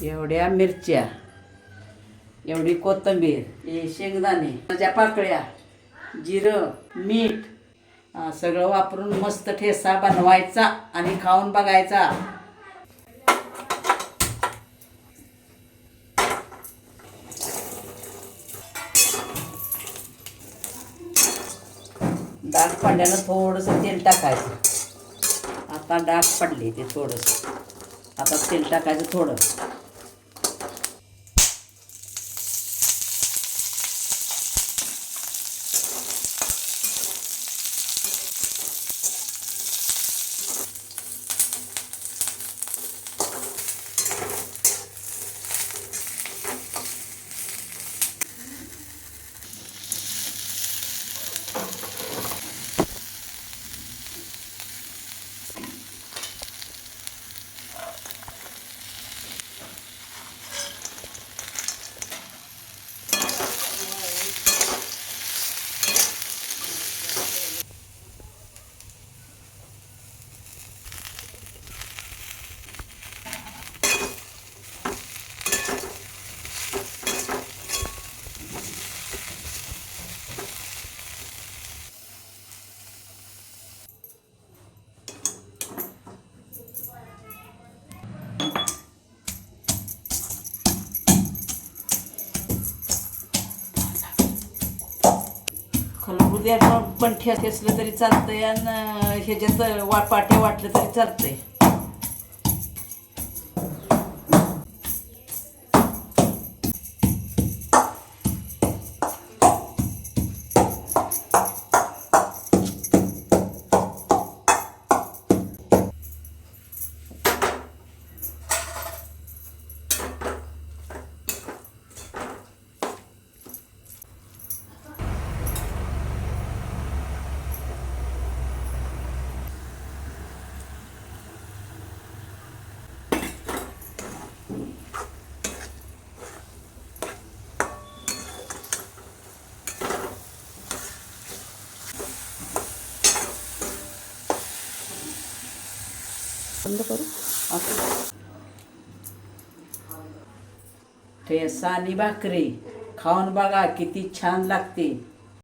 एवढ्या मिरच्या, एवढी कोथिंबीर, हे शेंगदाणे, त्याच्या पाकळ्या, जिरं, मीठ सगळं वापरून मस्त ठेसा बनवायचा आणि खाऊन बघायचा. डाग पडल्यानं थोडंसं तेल टाकायचं. आता डाग पडले ते थोडंसं, आता तेल टाकायचं थोडं. खलबुद्या पण ठेसलं तरी चालतंय आणि ह्याच्यात पाट्या वाटलं तरी चालतंय. बंद करू. ठेसा आणि भाकरी खाऊन बघा किती छान लागते.